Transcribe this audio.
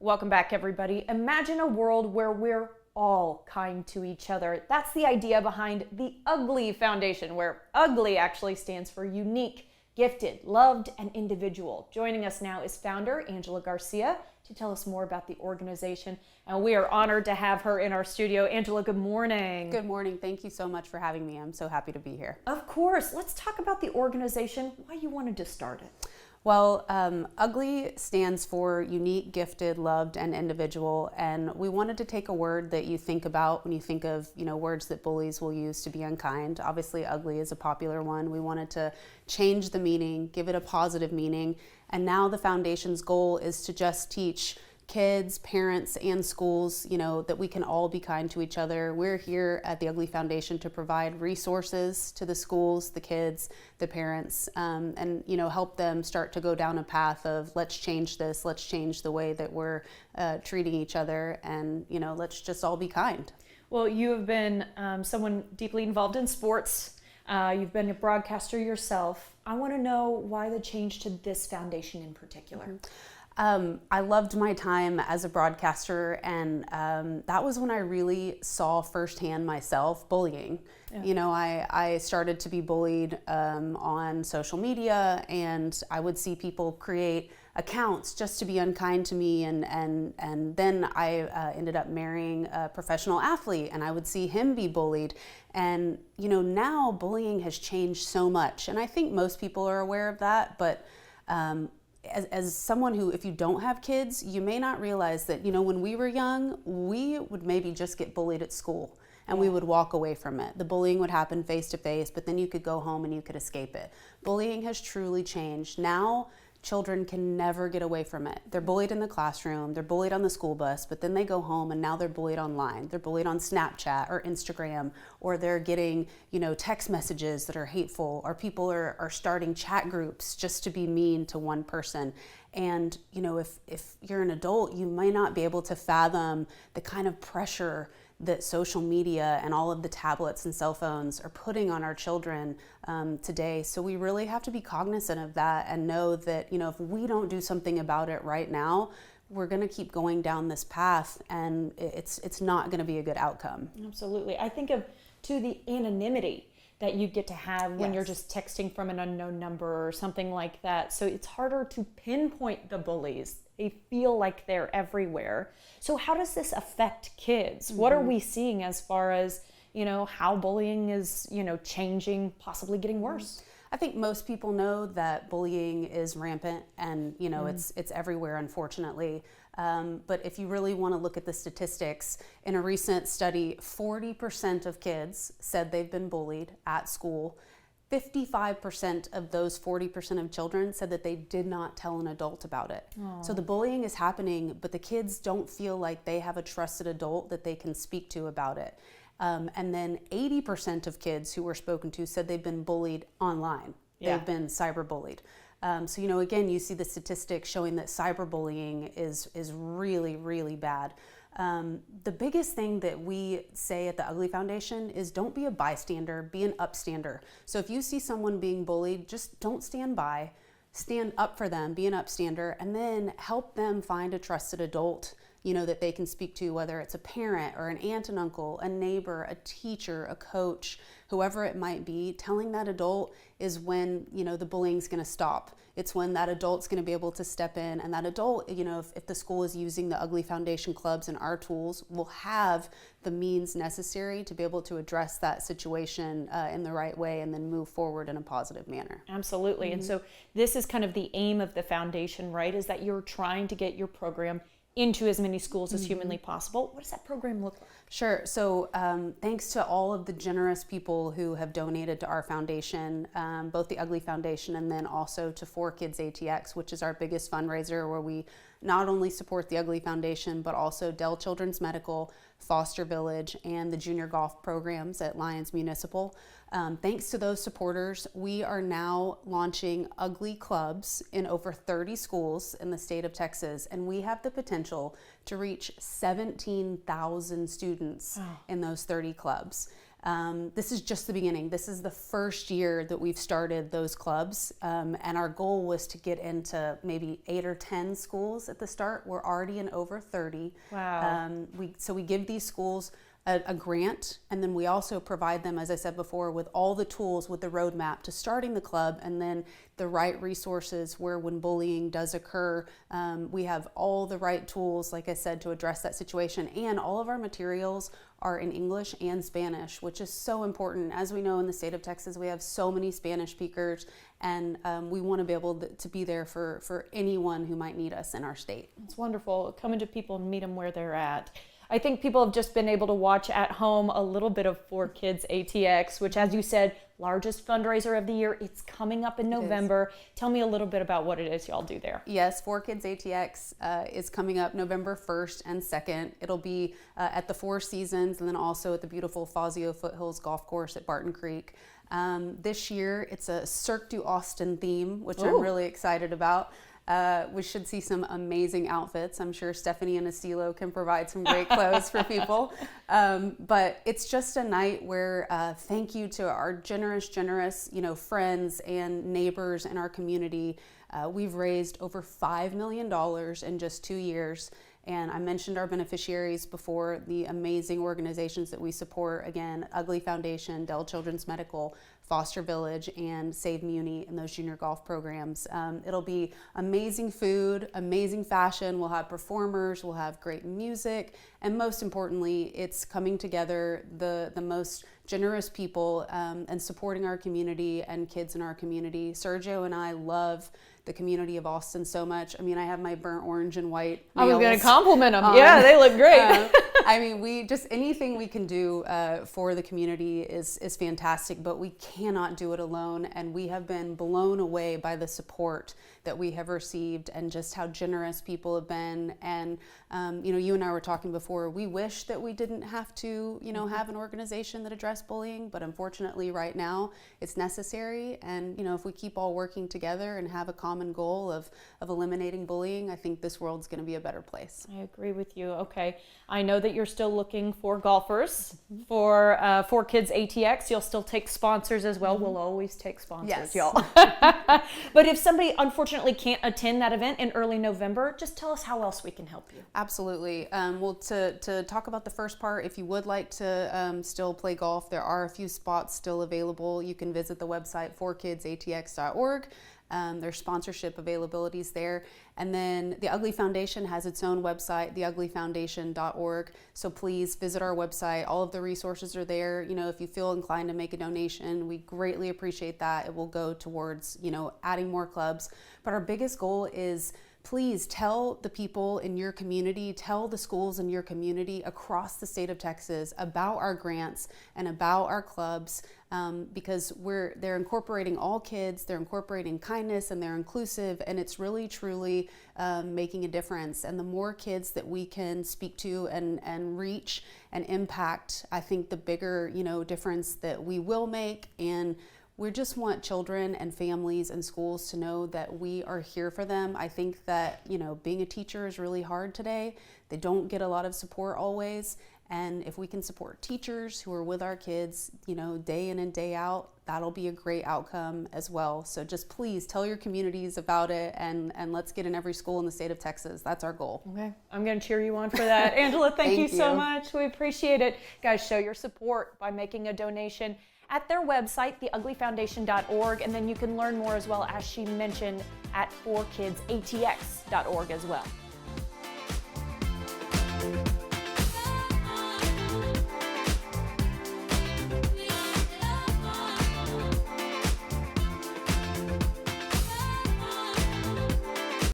Welcome back, everybody. Imagine a world where we're all kind to each other. That's the idea behind the UGLI Foundation, where UGLI actually stands for unique, gifted, loved, and individual. Joining us now is founder Angela Garcia to tell us more about the organization, and we are honored to have her in our studio. Angela, good morning. Good morning. Thank you so much for having me. I'm so happy to be here. Of course. Let's talk about the organization, why you wanted to start it. Well, UGLI stands for unique, gifted, loved, and individual, and we wanted to take a word that you think about when you think of, words that bullies will use to be unkind. Obviously, ugly is a popular one. We wanted to change the meaning, give it a positive meaning, and now the foundation's goal is to just teach kids, parents, and schools, that we can all be kind to each other. We're here at the UGLI Foundation to provide resources to the schools, the kids, the parents, and help them start to go down a path of let's change this, let's change the way that we're treating each other, and let's just all be kind. Well, you have been someone deeply involved in sports. You've been a broadcaster yourself. I want to know why the change to this foundation in particular. Mm-hmm. I loved my time as a broadcaster, and that was when I really saw firsthand myself bullying. Yeah. I started to be bullied on social media, and I would see people create accounts just to be unkind to me, and then I ended up marrying a professional athlete, and I would see him be bullied. And now bullying has changed so much, and I think most people are aware of that, but as someone who, if you don't have kids, you may not realize that, when we were young, we would maybe just get bullied at school and we would walk away from it. The bullying would happen face to face, but then you could go home and you could escape it. Bullying has truly changed. Now, children can never get away from it. They're bullied in the classroom, they're bullied on the school bus, but then they go home and now they're bullied online. They're bullied on Snapchat or Instagram, or they're getting, text messages that are hateful, or people are starting chat groups just to be mean to one person. And, if you're an adult, you might not be able to fathom the kind of pressure that social media and all of the tablets and cell phones are putting on our children today. So we really have to be cognizant of that and know that, if we don't do something about it right now, we're going to keep going down this path, and it's not going to be a good outcome. Absolutely. I think of, too, the anonymity that you get to have when Yes. you're just texting from an unknown number or something like that. So it's harder to pinpoint the bullies. They feel like they're everywhere. So how does this affect kids? Mm-hmm. What are we seeing as far as, how bullying is, changing, possibly getting worse? I think most people know that bullying is rampant, and it's everywhere, unfortunately. But if you really want to look at the statistics, in a recent study, 40% of kids said they've been bullied at school. 55% of those 40% of children said that they did not tell an adult about it. Aww. So the bullying is happening, but the kids don't feel like they have a trusted adult that they can speak to about it. And then 80% of kids who were spoken to said they've been bullied online. Yeah. They've been cyberbullied. So, again, you see the statistics showing that cyberbullying is really, really bad. The biggest thing that we say at the UGLI Foundation is don't be a bystander, be an upstander. So if you see someone being bullied, just don't stand by, stand up for them, be an upstander, and then help them find a trusted adult, that they can speak to, whether it's a parent or an aunt and uncle, a neighbor, a teacher, a coach, whoever it might be. Telling that adult is when, the bullying's going to stop. It's when that adult's going to be able to step in, and that adult, if the school is using the UGLI Foundation clubs and our tools, will have the means necessary to be able to address that situation in the right way and then move forward in a positive manner. Absolutely. Mm-hmm. And so this is kind of the aim of the foundation, right? Is that you're trying to get your program into as many schools as humanly possible. What does that program look like? Sure. So thanks to all of the generous people who have donated to our foundation, both the UGLI Foundation and then also to FORE ATX, which is our biggest fundraiser, where we not only support the UGLI Foundation, but also Dell Children's Medical, Foster Village, and the junior golf programs at Lyons Municipal. Thanks to those supporters, we are now launching UGLI clubs in over 30 schools in the state of Texas, and we have the potential to reach 17,000 students in those 30 clubs. This is just the beginning. This is the first year that we've started those clubs, and our goal was to get into maybe 8 or 10 schools at the start. We're already in over 30. Wow. We give these schools a grant, and then we also provide them, as I said before, with all the tools, with the roadmap to starting the club, and then the right resources where when bullying does occur, we have all the right tools, like I said, to address that situation. And all of our materials are in English and Spanish, which is so important. As we know, in the state of Texas, we have so many Spanish speakers, and we want to be able to be there for anyone who might need us in our state. It's wonderful coming to people and meet them where they're at. I think people have just been able to watch at home a little bit of FORE Kids ATX, which, as you said, largest fundraiser of the year. It's coming up in November. Tell me a little bit about what it is y'all do there. Yes, FORE Kids ATX is coming up November 1st and 2nd. It'll be at the Four Seasons and then also at the beautiful Fazio Foothills Golf Course at Barton Creek. This year, it's a Cirque du Austin theme, which I'm really excited about. We should see some amazing outfits. I'm sure Stephanie and Estilo can provide some great clothes for people. But it's just a night where thank you to our generous, friends and neighbors in our community. We've raised over $5 million in just 2 years. And I mentioned our beneficiaries before, the amazing organizations that we support. Again, UGLI Foundation, Dell Children's Medical, Foster Village, and Save Muni and those junior golf programs. It'll be amazing food, amazing fashion. We'll have performers, we'll have great music, and most importantly, it's coming together the most generous people and supporting our community and kids in our community. Sergio and I love the community of Austin so much. I mean, I have my burnt orange and white nails. I was going to compliment them. Yeah, they look great. I mean, anything we can do for the community is fantastic, but we cannot do it alone. And we have been blown away by the support that we have received and just how generous people have been. And, you and I were talking before, we wish that we didn't have to, have an organization that addressed bullying, but unfortunately right now it's necessary. And, if we keep all working together and have a common goal of eliminating bullying, I think this world's going to be a better place. I agree with you. Okay. I know that you're still looking for golfers for FORE Kids ATX. You'll still take sponsors as well. We'll always take sponsors, y'all. But if somebody unfortunately can't attend that event in early November, just tell us how else we can help you. Absolutely. Well, to talk about the first part, if you would like to still play golf, there are a few spots still available. You can visit the website forekidsatx.org. There's sponsorship availabilities there. And then the UGLI Foundation has its own website, theuglifoundation.org. So please visit our website. All of the resources are there. If you feel inclined to make a donation, we greatly appreciate that. It will go towards, adding more clubs. But our biggest goal is, please tell the people in your community, tell the schools in your community across the state of Texas about our grants and about our clubs, because they're incorporating all kids, they're incorporating kindness, and they're inclusive, and it's really truly making a difference. And the more kids that we can speak to and reach and impact, I think the bigger difference that we will make. And we just want children and families and schools to know that we are here for them. I think that, being a teacher is really hard today. They don't get a lot of support always. And if we can support teachers who are with our kids, day in and day out, that'll be a great outcome as well. So just please tell your communities about it, and let's get in every school in the state of Texas. That's our goal. Okay. I'm going to cheer you on for that. Angela, thank you so much. We appreciate it. Guys, show your support by making a donation at their website, theuglifoundation.org, and then you can learn more as well, as she mentioned, at forekidsatx.org as well.